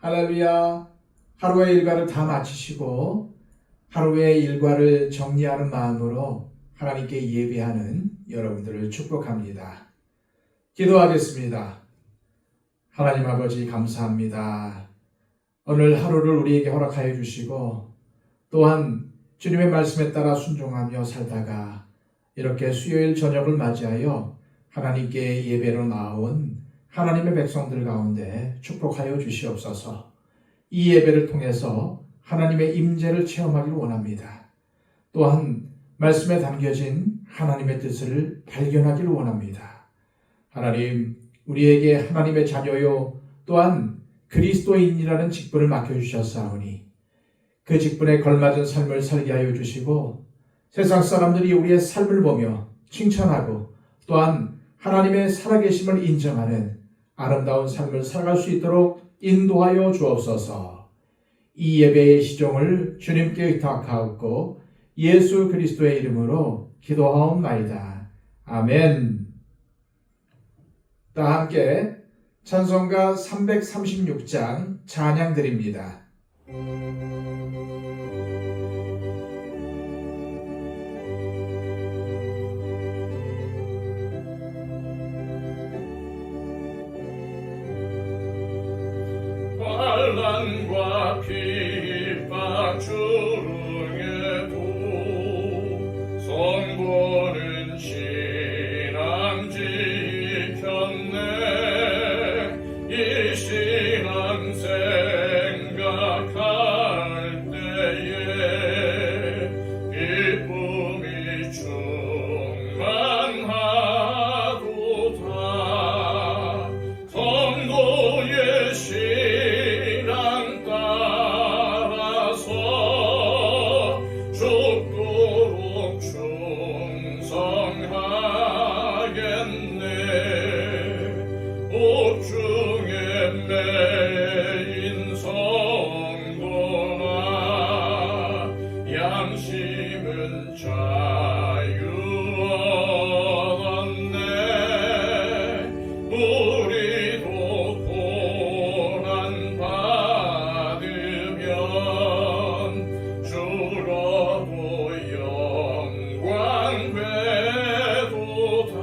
할렐루야. 하루의 일과를 다 마치시고 하루의 일과를 정리하는 마음으로 하나님께 예배하는 여러분들을 축복합니다. 기도하겠습니다. 하나님 아버지 감사합니다. 오늘 하루를 우리에게 허락하여 주시고 또한 주님의 말씀에 따라 순종하며 살다가 이렇게 수요일 저녁을 맞이하여 하나님께 예배로 나온 하나님의 백성들 가운데 축복하여 주시옵소서. 이 예배를 통해서 하나님의 임재를 체험하기를 원합니다. 또한 말씀에 담겨진 하나님의 뜻을 발견하기를 원합니다. 하나님, 우리에게 하나님의 자녀요 또한 그리스도인이라는 직분을 맡겨주셨사오니 그 직분에 걸맞은 삶을 살게 하여 주시고 세상 사람들이 우리의 삶을 보며 칭찬하고 또한 하나님의 살아계심을 인정하는 아름다운 삶을 살아갈 수 있도록 인도하여 주옵소서. 이 예배의 시종을 주님께 의탁하옵고 예수 그리스도의 이름으로 기도하옵나이다. 아멘. 다 함께 찬송가 336장 찬양 드립니다. 환난과 핍박 주릉에도 성도는 신앙 지켰네. 이 신앙 생각할 때에 기쁨이 충만하도다. 성도의 신앙 따라서 죽도록 충성하겠네. 옥중에 매인 성도나 양심은 자유 얻었네. 우리도 고난 받으면 주로도 영광 되도다.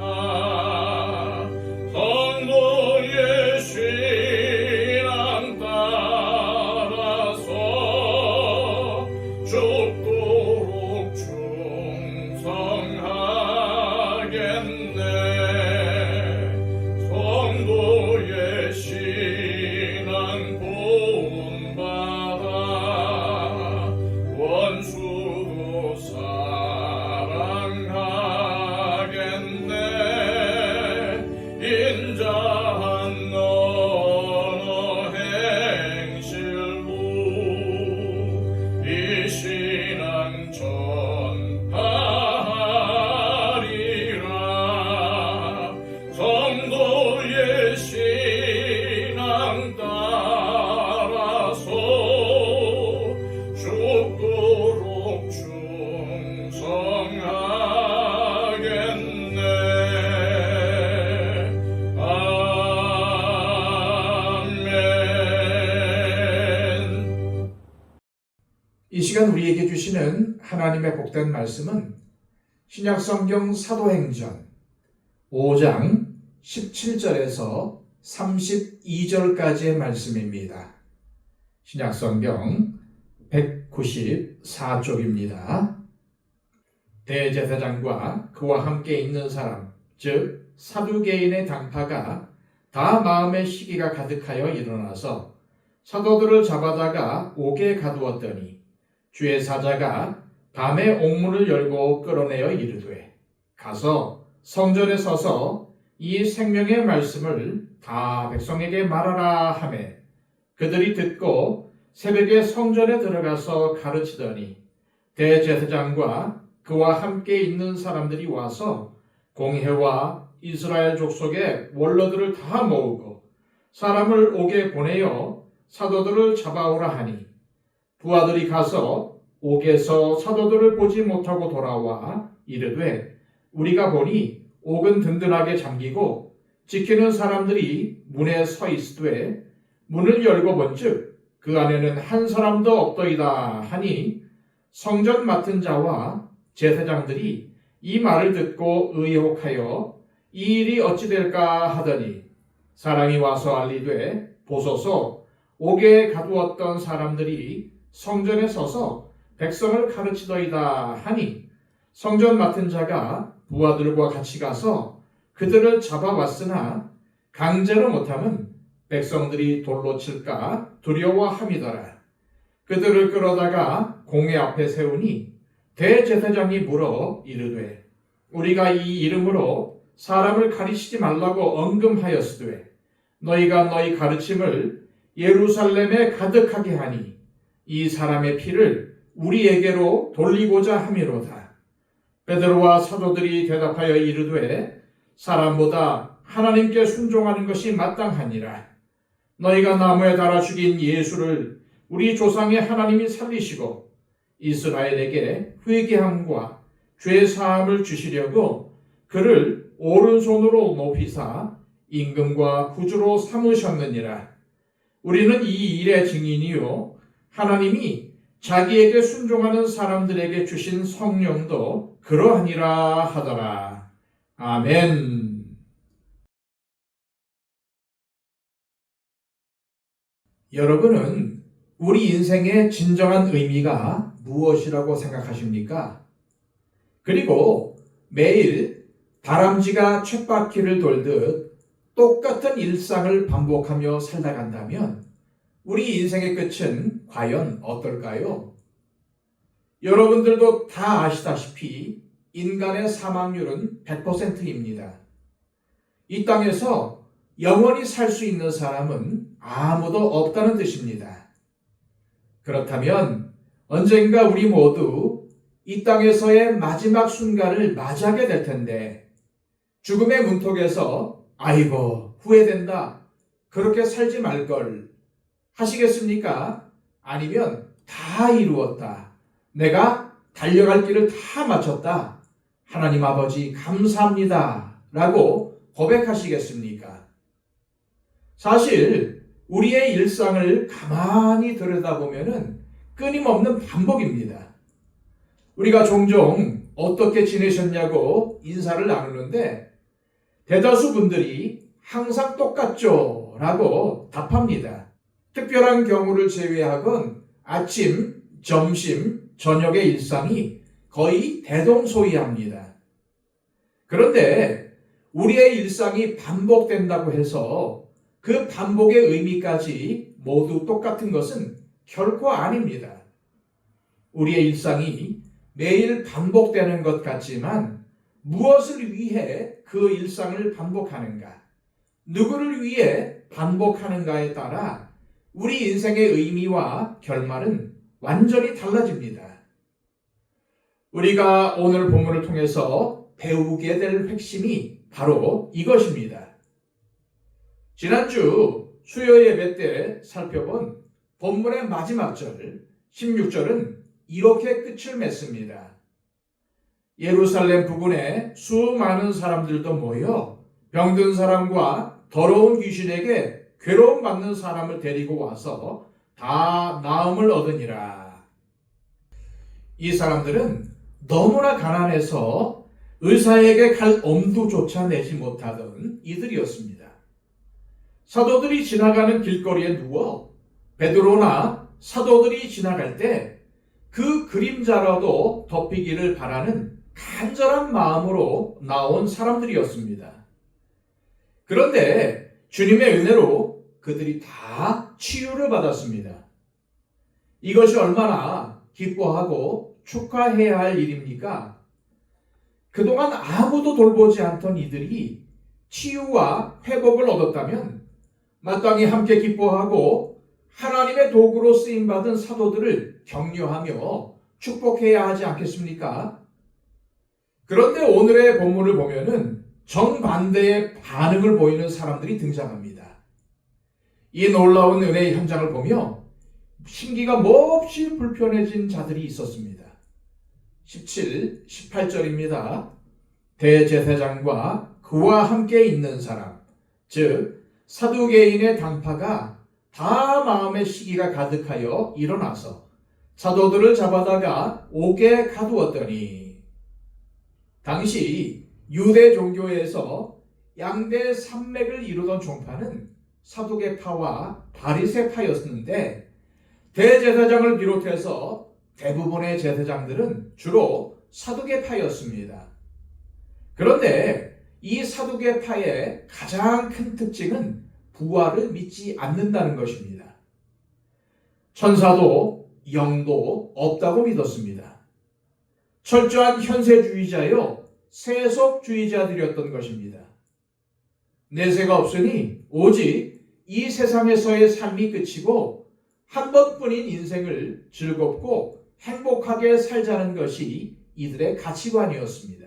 성도의 신앙 따라서 죽도록 충성하겠네. 성도의 신앙 본받아 원수도 사랑하겠네. 인자한 너너 행실로 이 신앙 전파하리라. 성도의 신앙 따라서 죽도록 충성하겠네. 아멘. 이 시간 우리에게 주시는 하나님의 복된 말씀은 신약성경 사도행전 5장 17절에서 32절까지의 말씀입니다. 신약성경 194쪽입니다. 대제사장과 그와 함께 있는 사람, 즉 사두개인의 당파가 다 마음의 시기가 가득하여 일어나서 사도들을 잡아다가 옥에 가두었더니 주의 사자가 밤에 옥문을 열고 끌어내어 이르되 가서 성전에 서서 이 생명의 말씀을 다 백성에게 말하라 하매 그들이 듣고 새벽에 성전에 들어가서 가르치더니 대제사장과 그와 함께 있는 사람들이 와서 공회와 이스라엘 족속의 원로들을 다 모으고 사람을 옥에 보내어 사도들을 잡아오라 하니 부하들이 가서 옥에서 사도들을 보지 못하고 돌아와 이르되 우리가 보니 옥은 든든하게 잠기고 지키는 사람들이 문에 서 있으되 문을 열고 본즉 그 안에는 한 사람도 없더이다 하니 성전 맡은 자와 제사장들이 이 말을 듣고 의혹하여 이 일이 어찌 될까 하더니 사람이 와서 알리되 보소서 옥에 가두었던 사람들이 성전에 서서 백성을 가르치더이다 하니 성전 맡은 자가 부하들과 같이 가서 그들을 잡아왔으나 강제로 못하면 백성들이 돌로 칠까 두려워함이더라. 그들을 끌어다가 공회 앞에 세우니 대제사장이 물어 이르되 우리가 이 이름으로 사람을 가리치지 말라고 언금하였으되 너희가 너희 가르침을 예루살렘에 가득하게 하니 이 사람의 피를 우리에게로 돌리고자 함이로다. 베드로와 사도들이 대답하여 이르되 사람보다 하나님께 순종하는 것이 마땅하니라. 너희가 나무에 달아 죽인 예수를 우리 조상의 하나님이 살리시고 이스라엘에게 회개함과 죄 사함을 주시려고 그를 오른손으로 높이사 임금과 구주로 삼으셨느니라. 우리는 이 일의 증인이요 하나님이 자기에게 순종하는 사람들에게 주신 성령도 그러하니라 하더라. 아멘. 여러분은 우리 인생의 진정한 의미가 무엇이라고 생각하십니까? 그리고 매일 다람쥐가 쳇바퀴를 돌듯 똑같은 일상을 반복하며 살다 간다면 우리 인생의 끝은 과연 어떨까요? 여러분들도 다 아시다시피 인간의 사망률은 100%입니다. 이 땅에서 영원히 살 수 있는 사람은 아무도 없다는 뜻입니다. 그렇다면 언젠가 우리 모두 이 땅에서의 마지막 순간을 맞이하게 될 텐데 죽음의 문턱에서 아이고 후회된다 그렇게 살지 말걸 하시겠습니까? 아니면 다 이루었다 내가 달려갈 길을 다 마쳤다 하나님 아버지 감사합니다 라고 고백하시겠습니까? 사실 우리의 일상을 가만히 들여다보면 끊임없는 반복입니다. 우리가 종종 어떻게 지내셨냐고 인사를 나누는데 대다수 분들이 항상 똑같죠 라고 답합니다. 특별한 경우를 제외하곤 아침, 점심, 저녁의 일상이 거의 대동소이합니다. 그런데 우리의 일상이 반복된다고 해서 그 반복의 의미까지 모두 똑같은 것은 결코 아닙니다. 우리의 일상이 매일 반복되는 것 같지만 무엇을 위해 그 일상을 반복하는가, 누구를 위해 반복하는가에 따라 우리 인생의 의미와 결말은 완전히 달라집니다. 우리가 오늘 본문을 통해서 배우게 될 핵심이 바로 이것입니다. 지난주 수요 예배 때 살펴본 본문의 마지막 절 16절은 이렇게 끝을 맺습니다. 예루살렘 부근에 수많은 사람들도 모여 병든 사람과 더러운 귀신에게 괴로움 받는 사람을 데리고 와서 다 나음을 얻으니라. 이 사람들은 너무나 가난해서 의사에게 갈 엄두조차 내지 못하던 이들이었습니다. 사도들이 지나가는 길거리에 누워 베드로나 사도들이 지나갈 때 그 그림자라도 덮이기를 바라는 간절한 마음으로 나온 사람들이었습니다. 그런데 주님의 은혜로 그들이 다 치유를 받았습니다. 이것이 얼마나 기뻐하고 축하해야 할 일입니까? 그동안 아무도 돌보지 않던 이들이 치유와 회복을 얻었다면 마땅히 함께 기뻐하고 하나님의 도구로 쓰임받은 사도들을 격려하며 축복해야 하지 않겠습니까? 그런데 오늘의 본문을 보면은 정반대의 반응을 보이는 사람들이 등장합니다. 이 놀라운 은혜의 현장을 보며 심기가 몹시 불편해진 자들이 있었습니다. 17, 18절입니다. 대제사장과 그와 함께 있는 사람, 즉 사두개인의 당파가 다 마음의 시기가 가득하여 일어나서 사도들을 잡아다가 옥에 가두었더니, 당시 유대 종교에서 양대 산맥을 이루던 종파는 사두개파와 바리새파였는데, 대제사장을 비롯해서 대부분의 제사장들은 주로 사두개파였습니다. 그런데 이 사두개파의 가장 큰 특징은 부활을 믿지 않는다는 것입니다. 천사도 영도 없다고 믿었습니다. 철저한 현세주의자요, 세속주의자들이었던 것입니다. 내세가 없으니 오직 이 세상에서의 삶이 끝이고 한 번뿐인 인생을 즐겁고 행복하게 살자는 것이 이들의 가치관이었습니다.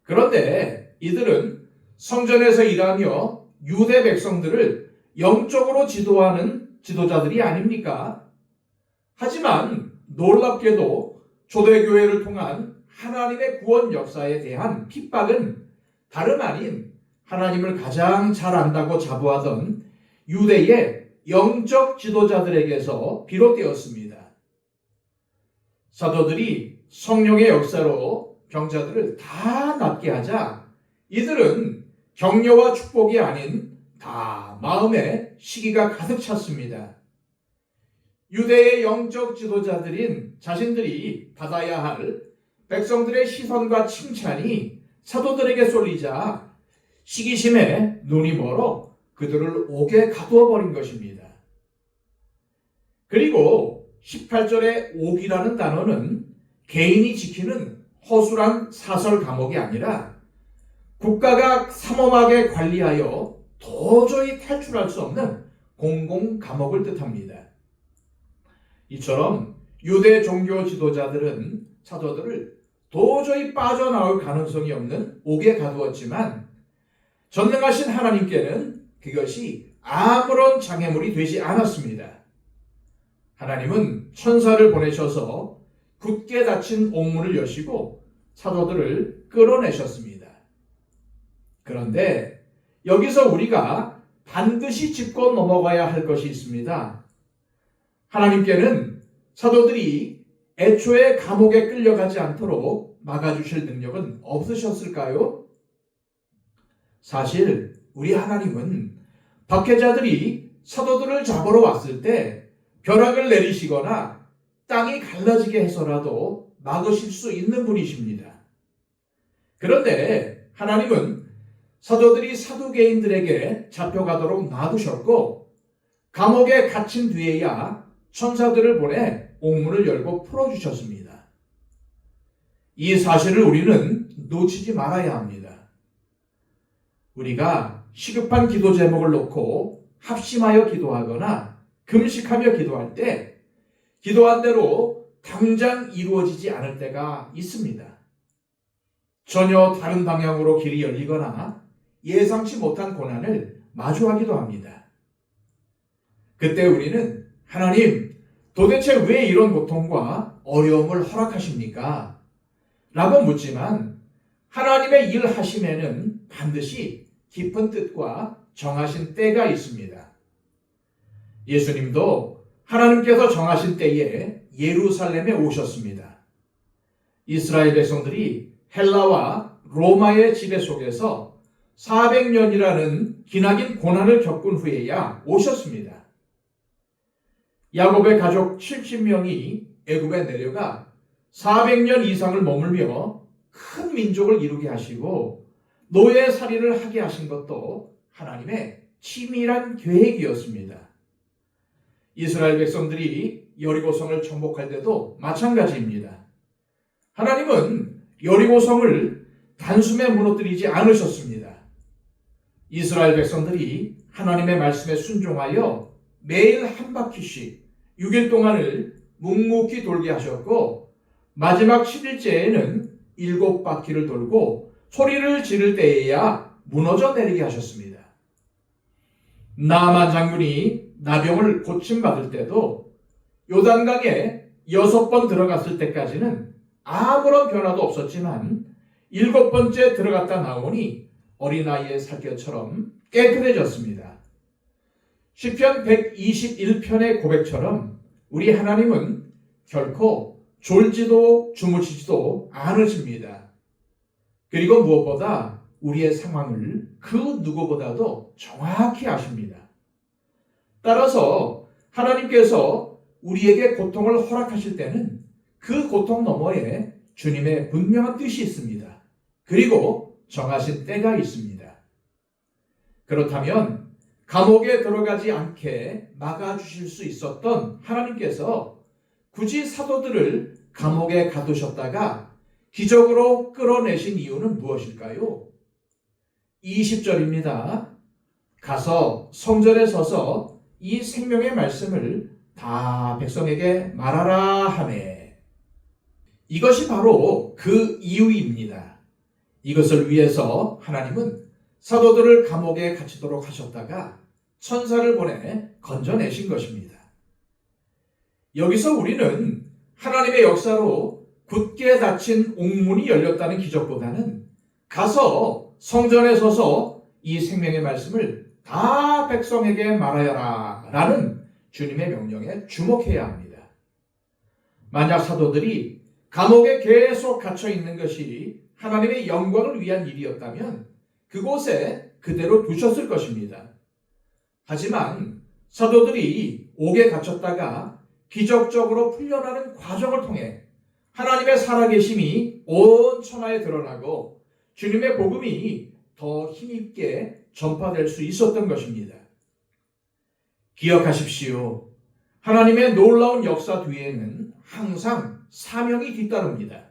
그런데 이들은 성전에서 일하며 유대 백성들을 영적으로 지도하는 지도자들이 아닙니까? 하지만 놀랍게도 초대교회를 통한 하나님의 구원 역사에 대한 핍박은 다름 아닌 하나님을 가장 잘 안다고 자부하던 유대의 영적 지도자들에게서 비롯되었습니다. 사도들이 성령의 역사로 병자들을 다 낫게 하자 이들은 격려와 축복이 아닌 다 마음에 시기가 가득 찼습니다. 유대의 영적 지도자들인 자신들이 받아야 할 백성들의 시선과 칭찬이 사도들에게 쏠리자 시기심에 눈이 멀어 그들을 옥에 가두어 버린 것입니다. 그리고 18절의 옥이라는 단어는 개인이 지키는 허술한 사설 감옥이 아니라 국가가 삼엄하게 관리하여 도저히 탈출할 수 없는 공공 감옥을 뜻합니다. 이처럼 유대 종교 지도자들은 사도들을 도저히 빠져나올 가능성이 없는 옥에 가두었지만 전능하신 하나님께는 그것이 아무런 장애물이 되지 않았습니다. 하나님은 천사를 보내셔서 굳게 닫힌 옥문을 여시고 사도들을 끌어내셨습니다. 그런데 여기서 우리가 반드시 짚고 넘어가야 할 것이 있습니다. 하나님께는 사도들이 애초에 감옥에 끌려가지 않도록 막아주실 능력은 없으셨을까요? 사실 우리 하나님은 박해자들이 사도들을 잡으러 왔을 때 벼락을 내리시거나 땅이 갈라지게 해서라도 막으실 수 있는 분이십니다. 그런데 하나님은 사도들이 사두개인들에게 잡혀가도록 놔두셨고 감옥에 갇힌 뒤에야 천사들을 보내 옥문을 열고 풀어주셨습니다. 이 사실을 우리는 놓치지 말아야 합니다. 우리가 시급한 기도 제목을 놓고 합심하여 기도하거나 금식하며 기도할 때 기도한 대로 당장 이루어지지 않을 때가 있습니다. 전혀 다른 방향으로 길이 열리거나 예상치 못한 고난을 마주하기도 합니다. 그때 우리는 하나님, 도대체 왜 이런 고통과 어려움을 허락하십니까? 라고 묻지만 하나님의 일하심에는 반드시 깊은 뜻과 정하신 때가 있습니다. 예수님도 하나님께서 정하신 때에 예루살렘에 오셨습니다. 이스라엘 백성들이 헬라와 로마의 지배 속에서 400년이라는 기나긴 고난을 겪은 후에야 오셨습니다. 야곱의 가족 70명이 애굽에 내려가 400년 이상을 머물며 큰 민족을 이루게 하시고 노예살이를 하게 하신 것도 하나님의 치밀한 계획이었습니다. 이스라엘 백성들이 여리고성을 정복할 때도 마찬가지입니다. 하나님은 여리고성을 단숨에 무너뜨리지 않으셨습니다. 이스라엘 백성들이 하나님의 말씀에 순종하여 매일 한 바퀴씩 6일 동안을 묵묵히 돌게 하셨고 마지막 7일째에는 7바퀴를 돌고 소리를 지를 때에야 무너져 내리게 하셨습니다. 나아만 장군이 나병을 고침받을 때도 요단강에 6번 들어갔을 때까지는 아무런 변화도 없었지만 7번째 들어갔다 나오니 어린아이의 살결처럼 깨끗해졌습니다. 시편 121편의 고백처럼 우리 하나님은 결코 졸지도 주무시지도 않으십니다. 그리고 무엇보다 우리의 상황을 그 누구보다도 정확히 아십니다. 따라서 하나님께서 우리에게 고통을 허락하실 때는 그 고통 너머에 주님의 분명한 뜻이 있습니다. 그리고 정하신 때가 있습니다. 그렇다면 감옥에 들어가지 않게 막아주실 수 있었던 하나님께서 굳이 사도들을 감옥에 가두셨다가 기적으로 끌어내신 이유는 무엇일까요? 20절입니다. 가서 성전에 서서 이 생명의 말씀을 다 백성에게 말하라 하매. 이것이 바로 그 이유입니다. 이것을 위해서 하나님은 사도들을 감옥에 갇히도록 하셨다가 천사를 보내 건져내신 것입니다. 여기서 우리는 하나님의 역사로 굳게 닫힌 옥문이 열렸다는 기적보다는 가서 성전에 서서 이 생명의 말씀을 다 백성에게 말하여라 라는 주님의 명령에 주목해야 합니다. 만약 사도들이 감옥에 계속 갇혀 있는 것이 하나님의 영광을 위한 일이었다면 그곳에 그대로 두셨을 것입니다. 하지만 사도들이 옥에 갇혔다가 기적적으로 풀려나는 과정을 통해 하나님의 살아계심이 온 천하에 드러나고 주님의 복음이 더 힘있게 전파될 수 있었던 것입니다. 기억하십시오. 하나님의 놀라운 역사 뒤에는 항상 사명이 뒤따릅니다.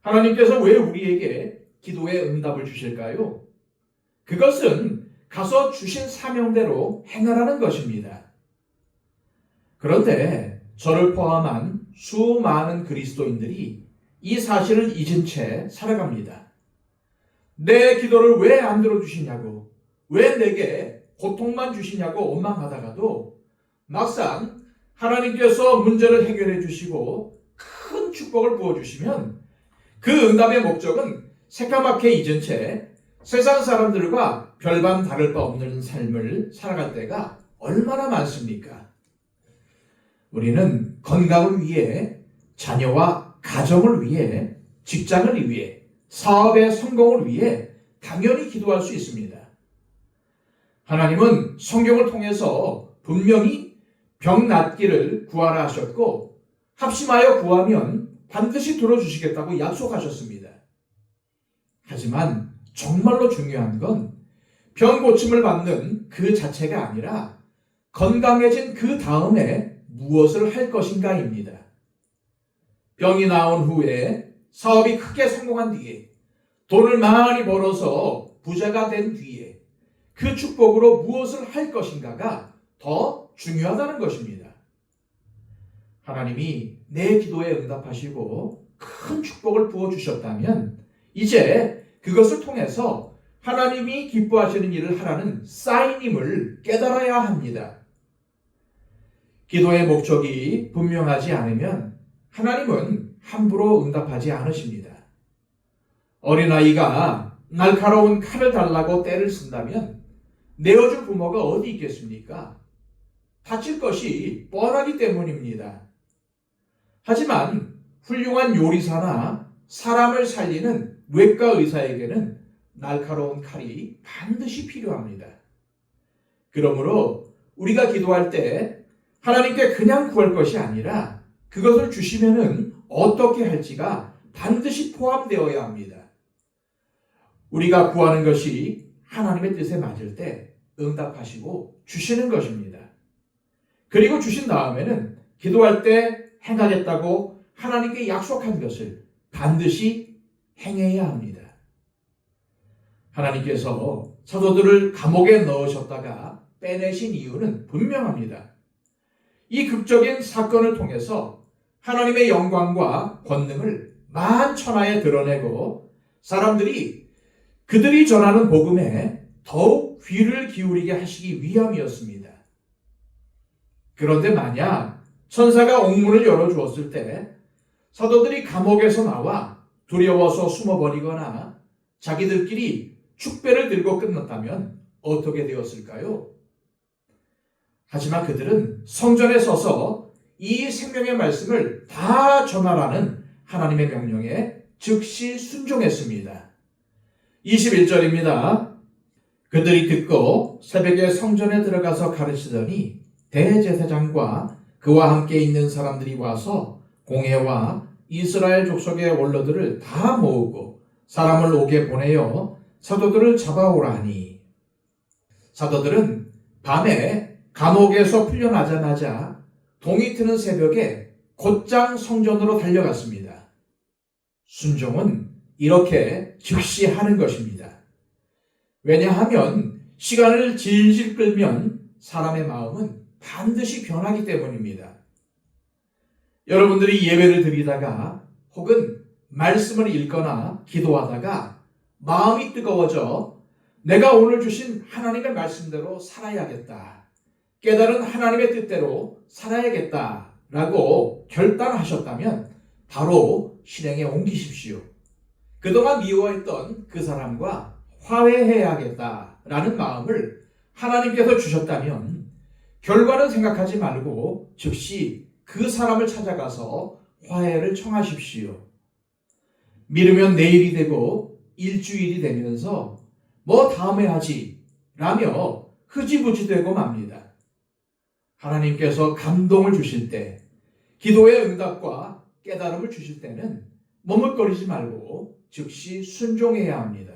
하나님께서 왜 우리에게 기도의 응답을 주실까요? 그것은 가서 주신 사명대로 행하라는 것입니다. 그런데 저를 포함한 수많은 그리스도인들이 이 사실을 잊은 채 살아갑니다. 내 기도를 왜 안 들어주시냐고, 왜 내게 고통만 주시냐고 원망하다가도 막상 하나님께서 문제를 해결해 주시고 큰 축복을 부어주시면 그 응답의 목적은 새까맣게 잊은 채 세상 사람들과 별반 다를 바 없는 삶을 살아갈 때가 얼마나 많습니까? 우리는 건강을 위해, 자녀와 가정을 위해, 직장을 위해, 사업의 성공을 위해 당연히 기도할 수 있습니다. 하나님은 성경을 통해서 분명히 병 낫기를 구하라 하셨고 합심하여 구하면 반드시 들어주시겠다고 약속하셨습니다. 하지만 정말로 중요한 건 병 고침을 받는 그 자체가 아니라 건강해진 그 다음에 무엇을 할 것인가입니다. 병이 나온 후에 사업이 크게 성공한 뒤에 돈을 많이 벌어서 부자가 된 뒤에 그 축복으로 무엇을 할 것인가가 더 중요하다는 것입니다. 하나님이 내 기도에 응답하시고 큰 축복을 부어주셨다면 이제 그것을 통해서 하나님이 기뻐하시는 일을 하라는 사인임을 깨달아야 합니다. 기도의 목적이 분명하지 않으면 하나님은 함부로 응답하지 않으십니다. 어린아이가 날카로운 칼을 달라고 때를 쓴다면 내어줄 부모가 어디 있겠습니까? 다칠 것이 뻔하기 때문입니다. 하지만 훌륭한 요리사나 사람을 살리는 외과 의사에게는 날카로운 칼이 반드시 필요합니다. 그러므로 우리가 기도할 때 하나님께 그냥 구할 것이 아니라 그것을 주시면은 어떻게 할지가 반드시 포함되어야 합니다. 우리가 구하는 것이 하나님의 뜻에 맞을 때 응답하시고 주시는 것입니다. 그리고 주신 다음에는 기도할 때 행하겠다고 하나님께 약속한 것을 반드시 행해야 합니다. 하나님께서 사도들을 감옥에 넣으셨다가 빼내신 이유는 분명합니다. 이 극적인 사건을 통해서 하나님의 영광과 권능을 만천하에 드러내고 사람들이 그들이 전하는 복음에 더욱 귀를 기울이게 하시기 위함이었습니다. 그런데 만약 천사가 옥문을 열어주었을 때 사도들이 감옥에서 나와 두려워서 숨어버리거나 자기들끼리 축배를 들고 끝났다면 어떻게 되었을까요? 하지만 그들은 성전에 서서 이 생명의 말씀을 다 전하라는 하나님의 명령에 즉시 순종했습니다. 21절입니다. 그들이 듣고 새벽에 성전에 들어가서 가르치더니 대제사장과 그와 함께 있는 사람들이 와서 공회와 이스라엘 족속의 원로들을 다 모으고 사람을 오게 보내어 사도들을 잡아오라 하니, 사도들은 밤에 감옥에서 풀려나자마자 동이 트는 새벽에 곧장 성전으로 달려갔습니다. 순종은 이렇게 즉시 하는 것입니다. 왜냐하면 시간을 질질 끌면 사람의 마음은 반드시 변하기 때문입니다. 여러분들이 예배를 드리다가 혹은 말씀을 읽거나 기도하다가 마음이 뜨거워져 내가 오늘 주신 하나님의 말씀대로 살아야겠다, 깨달은 하나님의 뜻대로 살아야겠다라고 결단하셨다면 바로 실행에 옮기십시오. 그동안 미워했던 그 사람과 화해해야겠다라는 마음을 하나님께서 주셨다면 결과는 생각하지 말고 즉시 그 사람을 찾아가서 화해를 청하십시오. 미루면 내일이 되고 일주일이 되면서 뭐 다음에 하지 라며 흐지부지 되고 맙니다. 하나님께서 감동을 주실 때, 기도의 응답과 깨달음을 주실 때는 머뭇거리지 말고 즉시 순종해야 합니다.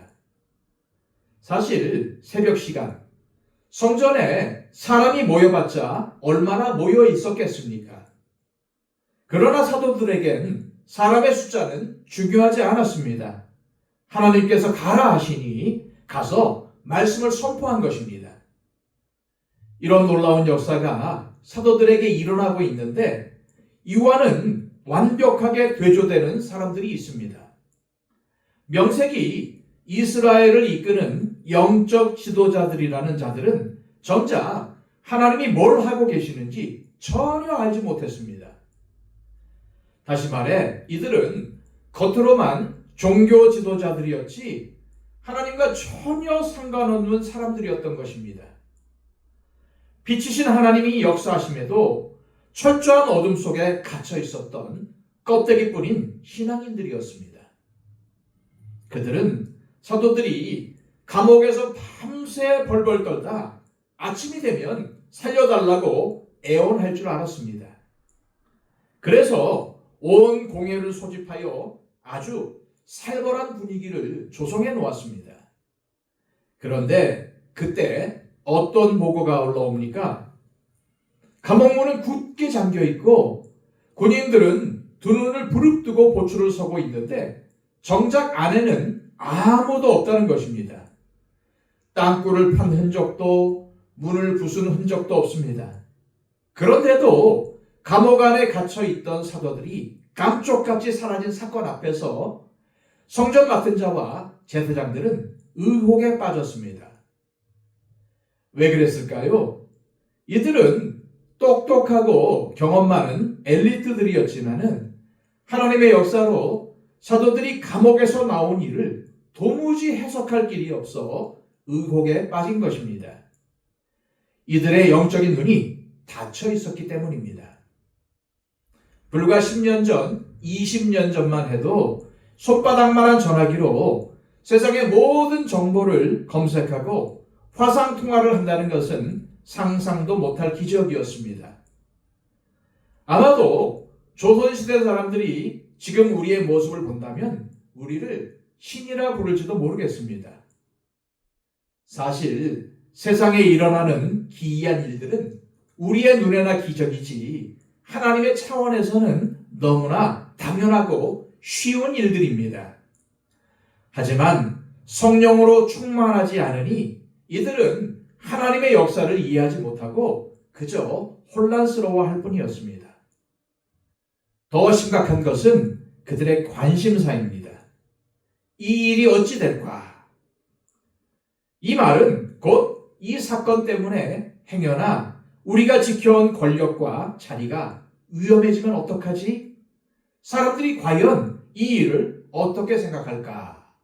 사실 새벽 시간, 성전에 사람이 모여봤자 얼마나 모여 있었겠습니까? 그러나 사도들에겐 사람의 숫자는 중요하지 않았습니다. 하나님께서 가라 하시니 가서 말씀을 선포한 것입니다. 이런 놀라운 역사가 사도들에게 일어나고 있는데 이와는 완벽하게 대조되는 사람들이 있습니다. 명색이 이스라엘을 이끄는 영적 지도자들이라는 자들은 정작 하나님이 뭘 하고 계시는지 전혀 알지 못했습니다. 다시 말해 이들은 겉으로만 종교 지도자들이었지 하나님과 전혀 상관없는 사람들이었던 것입니다. 빛이신 하나님이 역사하심에도 철저한 어둠 속에 갇혀 있었던 껍데기뿐인 신앙인들이었습니다. 그들은 사도들이 감옥에서 밤새 벌벌 떨다 아침이 되면 살려달라고 애원할 줄 알았습니다. 그래서 온 공회를 소집하여 아주 살벌한 분위기를 조성해 놓았습니다. 그런데 그때 어떤 보고가 올라옵니까? 감옥문은 굳게 잠겨 있고 군인들은 두 눈을 부릅뜨고 보초를 서고 있는데 정작 안에는 아무도 없다는 것입니다. 땅굴을 판 흔적도 문을 부순 흔적도 없습니다. 그런데도 감옥 안에 갇혀 있던 사도들이 감쪽같이 사라진 사건 앞에서 성전 맡은 자와 제사장들은 의혹에 빠졌습니다. 왜 그랬을까요? 이들은 똑똑하고 경험 많은 엘리트들이었지만은 하나님의 역사로 사도들이 감옥에서 나온 일을 도무지 해석할 길이 없어 의혹에 빠진 것입니다. 이들의 영적인 눈이 닫혀 있었기 때문입니다. 불과 10년 전, 20년 전만 해도 손바닥만한 전화기로 세상의 모든 정보를 검색하고 화상 통화를 한다는 것은 상상도 못할 기적이었습니다. 아마도 조선시대 사람들이 지금 우리의 모습을 본다면 우리를 신이라 부를지도 모르겠습니다. 사실 세상에 일어나는 기이한 일들은 우리의 눈에나 기적이지 하나님의 차원에서는 너무나 당연하고 쉬운 일들입니다. 하지만 성령으로 충만하지 않으니 이들은 하나님의 역사를 이해하지 못하고 그저 혼란스러워할 뿐이었습니다. 더 심각한 것은 그들의 관심사입니다. 이 일이 어찌 될까? 이 말은 곧 이 사건 때문에 행여나 우리가 지켜온 권력과 자리가 위험해지면 어떡하지? 사람들이 과연 이 일을 어떻게 생각할까?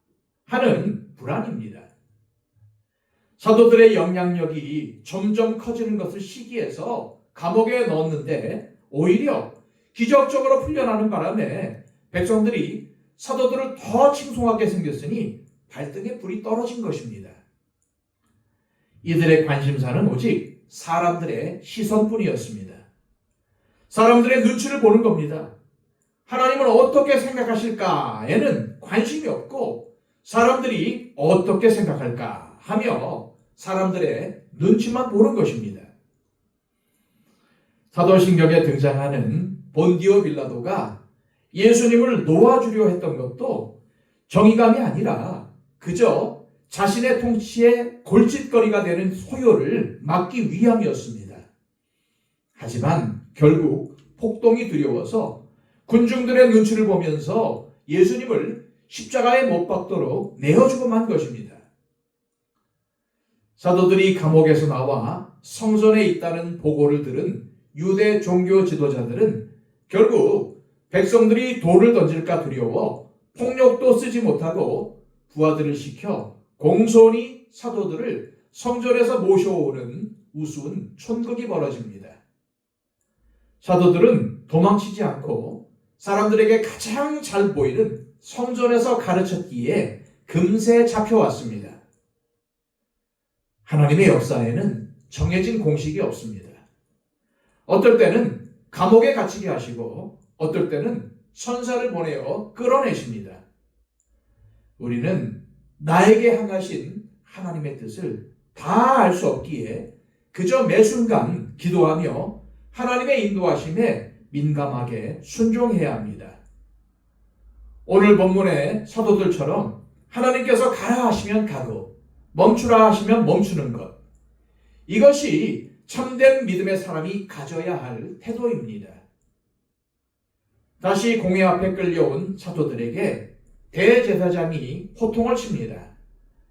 하는 불안입니다. 사도들의 영향력이 점점 커지는 것을 시기해서 감옥에 넣었는데 오히려 기적적으로 풀려나는 바람에 백성들이 사도들을 더 칭송하게 생겼으니 발등에 불이 떨어진 것입니다. 이들의 관심사는 오직 사람들의 시선뿐이었습니다. 사람들의 눈치를 보는 겁니다. 하나님은 어떻게 생각하실까에는 관심이 없고 사람들이 어떻게 생각할까 하며 사람들의 눈치만 보는 것입니다. 사도신경에 등장하는 본디오 빌라도가 예수님을 놓아주려 했던 것도 정의감이 아니라 그저 자신의 통치에 골칫거리가 되는 소요를 막기 위함이었습니다. 하지만 결국 폭동이 두려워서 군중들의 눈치를 보면서 예수님을 십자가에 못 박도록 내어주고 만 것입니다. 사도들이 감옥에서 나와 성전에 있다는 보고를 들은 유대 종교 지도자들은 결국 백성들이 돌을 던질까 두려워 폭력도 쓰지 못하고 부하들을 시켜 공손히 사도들을 성전에서 모셔오는 우스운 촌극이 벌어집니다. 사도들은 도망치지 않고 사람들에게 가장 잘 보이는 성전에서 가르쳤기에 금세 잡혀왔습니다. 하나님의 역사에는 정해진 공식이 없습니다. 어떨 때는 감옥에 갇히게 하시고 어떨 때는 천사를 보내어 끌어내십니다. 우리는 나에게 향하신 하나님의 뜻을 다 알 수 없기에 그저 매 순간 기도하며 하나님의 인도하심에 민감하게 순종해야 합니다. 오늘 본문의 사도들처럼 하나님께서 가라 하시면 가고 멈추라 하시면 멈추는 것, 이것이 참된 믿음의 사람이 가져야 할 태도입니다. 다시 공회 앞에 끌려온 사도들에게 대제사장이 호통을 칩니다.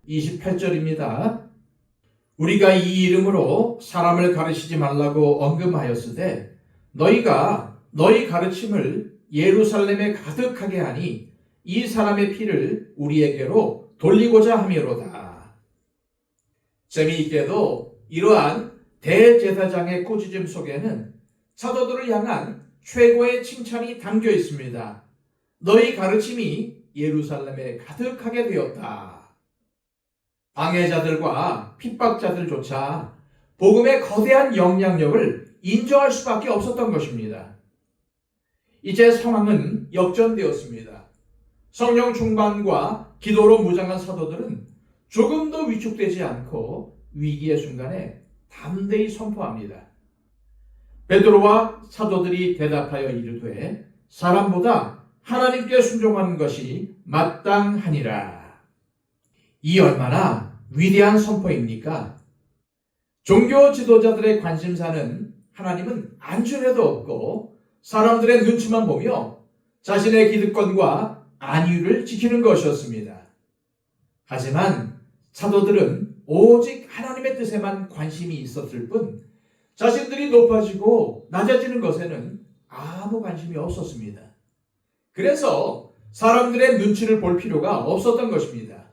28절입니다. 우리가 이 이름으로 사람을 가르치지 말라고 언급하였으되 너희가 너희 가르침을 예루살렘에 가득하게 하니 이 사람의 피를 우리에게로 돌리고자 함이로다. 재미있게도 이러한 대제사장의 꾸짖음 속에는 사도들을 향한 최고의 칭찬이 담겨 있습니다. 너희 가르침이 예루살렘에 가득하게 되었다. 방해자들과 핍박자들조차 복음의 거대한 영향력을 인정할 수밖에 없었던 것입니다. 이제 상황은 역전되었습니다. 성령 충만과 기도로 무장한 사도들은 조금도 위축되지 않고 위기의 순간에 담대히 선포합니다. 베드로와 사도들이 대답하여 이르되 사람보다 하나님께 순종하는 것이 마땅하니라. 이 얼마나 위대한 선포입니까? 종교 지도자들의 관심사는 하나님은 안중에도 없고 사람들의 눈치만 보며 자신의 기득권과 안위를 지키는 것이었습니다. 하지만 사도들은 오직 하나님의 뜻에만 관심이 있었을 뿐 자신들이 높아지고 낮아지는 것에는 아무 관심이 없었습니다. 그래서 사람들의 눈치를 볼 필요가 없었던 것입니다.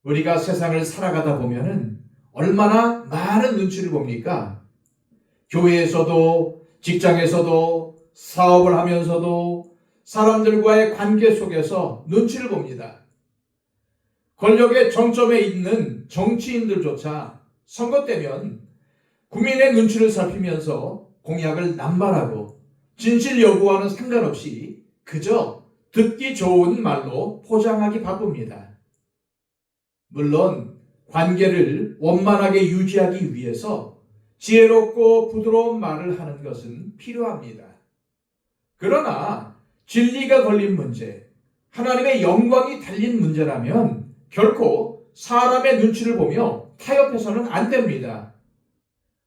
우리가 세상을 살아가다 보면은 얼마나 많은 눈치를 봅니까? 교회에서도 직장에서도 사업을 하면서도 사람들과의 관계 속에서 눈치를 봅니다. 권력의 정점에 있는 정치인들조차 선거 때면 국민의 눈치를 살피면서 공약을 남발하고 진실 여부와는 상관없이 그저 듣기 좋은 말로 포장하기 바쁩니다. 물론 관계를 원만하게 유지하기 위해서 지혜롭고 부드러운 말을 하는 것은 필요합니다. 그러나 진리가 걸린 문제, 하나님의 영광이 달린 문제라면 결코 사람의 눈치를 보며 타협해서는 안 됩니다.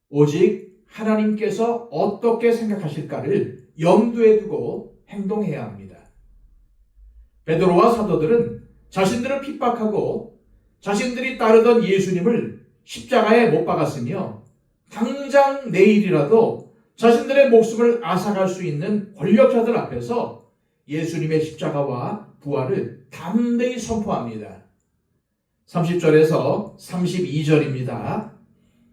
오직 하나님께서 어떻게 생각하실까를 염두에 두고 행동해야 합니다. 베드로와 사도들은 자신들을 핍박하고 자신들이 따르던 예수님을 십자가에 못 박았으며 당장 내일이라도 자신들의 목숨을 앗아갈 수 있는 권력자들 앞에서 예수님의 십자가와 부활을 담대히 선포합니다. 30절에서 32절입니다.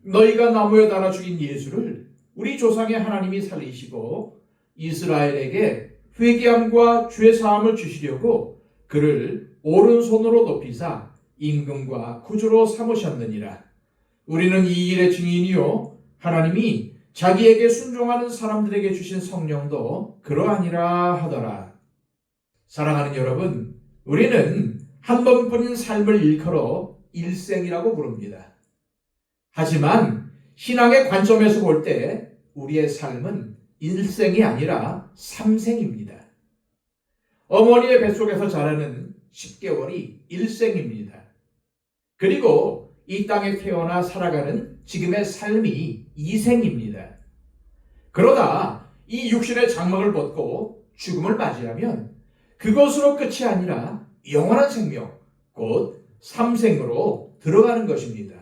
너희가 나무에 달아 죽인 예수를 우리 조상의 하나님이 살리시고 이스라엘에게 회개함과 죄사함을 주시려고 그를 오른손으로 높이사 임금과 구주로 삼으셨느니라. 우리는 이 일의 증인이요 하나님이 자기에게 순종하는 사람들에게 주신 성령도 그러하니라 하더라. 사랑하는 여러분, 우리는 한 번뿐인 삶을 일컬어 일생이라고 부릅니다. 하지만 신앙의 관점에서 볼 때 우리의 삶은 일생이 아니라 삼생입니다. 어머니의 뱃속에서 자라는 10개월이 일생입니다. 그리고 이 땅에 태어나 살아가는 지금의 삶이 이생입니다. 그러다 이 육신의 장막을 벗고 죽음을 맞이하면 그것으로 끝이 아니라 영원한 생명, 곧 삼생으로 들어가는 것입니다.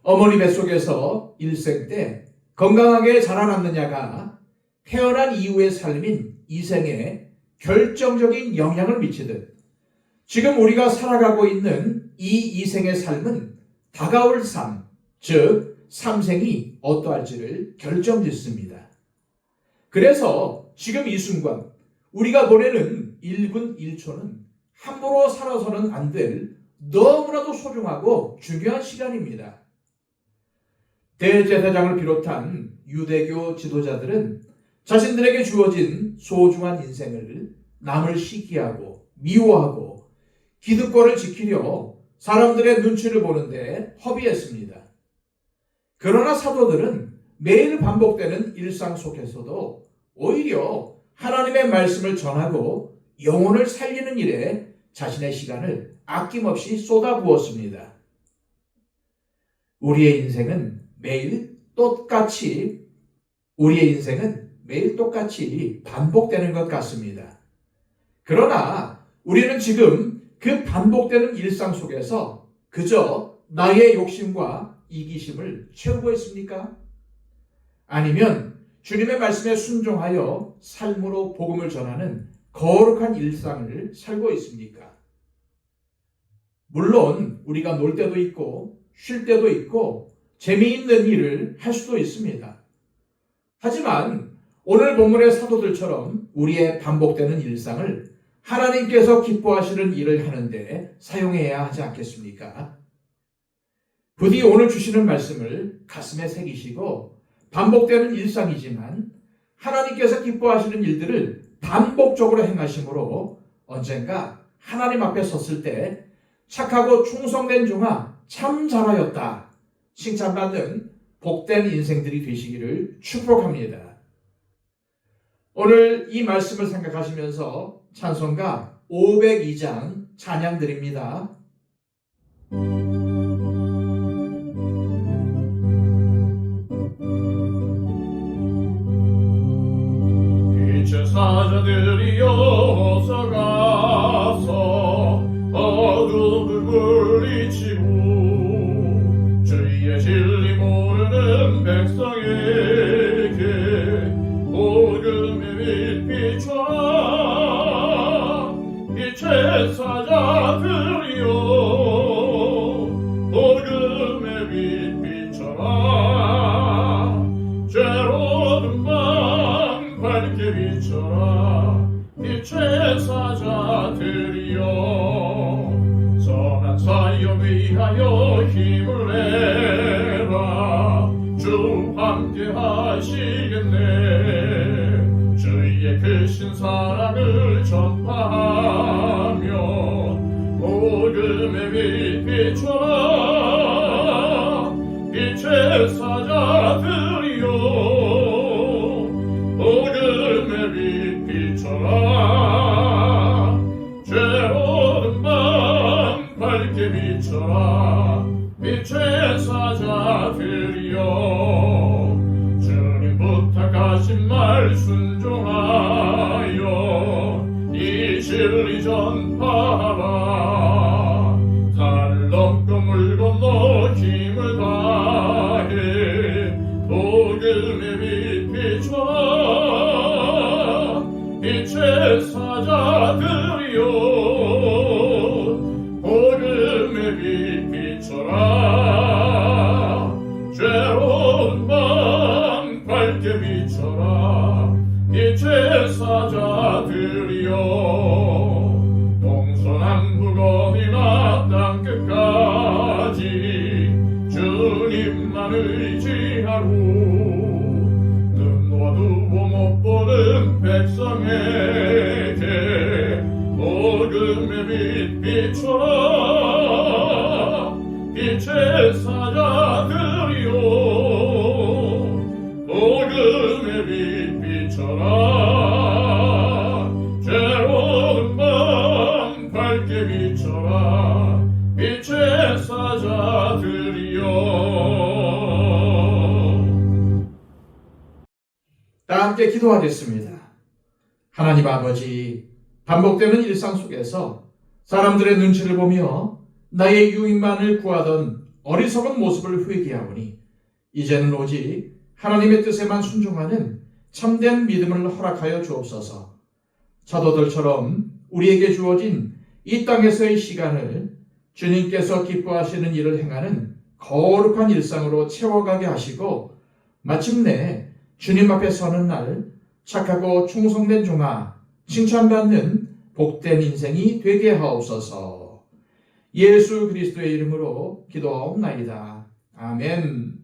어머니 뱃속에서 일생 때 건강하게 자라났느냐가 태어난 이후의 삶인 이생에 결정적인 영향을 미치듯 지금 우리가 살아가고 있는 이 이생의 삶은 다가올 삶, 즉 삼생이 어떠할지를 결정짓습니다. 그래서 지금 이 순간 우리가 보내는 1분 1초는 함부로 살아서는 안 될 너무나도 소중하고 중요한 시간입니다. 대제사장을 비롯한 유대교 지도자들은 자신들에게 주어진 소중한 인생을 남을 시기하고 미워하고 기득권을 지키려 사람들의 눈치를 보는데 허비했습니다. 그러나 사도들은 매일 반복되는 일상 속에서도 오히려 하나님의 말씀을 전하고 영혼을 살리는 일에 자신의 시간을 아낌없이 쏟아부었습니다. 우리의 인생은 매일 똑같이 반복되는 것 같습니다. 그러나 우리는 지금 그 반복되는 일상 속에서 그저 나의 욕심과 이기심을 채우고 있습니까? 아니면 주님의 말씀에 순종하여 삶으로 복음을 전하는 거룩한 일상을 살고 있습니까? 물론 우리가 놀 때도 있고 쉴 때도 있고 재미있는 일을 할 수도 있습니다. 하지만 오늘 본문의 사도들처럼 우리의 반복되는 일상을 하나님께서 기뻐하시는 일을 하는데 사용해야 하지 않겠습니까? 부디 오늘 주시는 말씀을 가슴에 새기시고 반복되는 일상이지만 하나님께서 기뻐하시는 일들을 반복적으로 행하심으로 언젠가 하나님 앞에 섰을 때 착하고 충성된 종아 참 잘하였다 칭찬받는 복된 인생들이 되시기를 축복합니다. 오늘 이 말씀을 생각하시면서 찬송가 502장 찬양 드립니다. 빛의 사자들이여 어서 가서 어둠을 물리치고 주의 진리 모르는 백성에게 복음의 빛 비춰라. 빛의 사자들이여 복음의 빛 비춰라. 죄로운 밤 밝게 비춰라. 빛의 사자들이여 선한 사역 위하여 힘을 내라. 주 함께 하시겠네. 주의 크신 사랑을 전파하며 복음의 빛 비춰라. 빛의 사자들이여 복음의 빛 비춰라. 죄로운 밤 밝게 비춰라. 빛의 사자들이여 주님 부탁하신 말 순종하여 이 진리 전파하라. 산을 넘고 물 건너 힘을 다해 복음의 빛 비춰라. 빛의 사자들이여 복음 의지하고 눈 어두워 못 보는 백성에게 복음의 빛 비춰라 빛의 사자들이여 복음의 빛 비춰라 죄로운 밤 밝게 비춰라 빛의 사자들이여. 다 함께 기도하겠습니다. 하나님 아버지, 반복되는 일상 속에서 사람들의 눈치를 보며 나의 유익만을 구하던 어리석은 모습을 회개하오니 이제는 오직 하나님의 뜻에만 순종하는 참된 믿음을 허락하여 주옵소서. 사도들처럼 우리에게 주어진 이 땅에서의 시간을 주님께서 기뻐하시는 일을 행하는 거룩한 일상으로 채워가게 하시고 마침내 주님 앞에 서는 날 착하고 충성된 종아 칭찬받는 복된 인생이 되게 하옵소서. 예수 그리스도의 이름으로 기도하옵나이다. 아멘.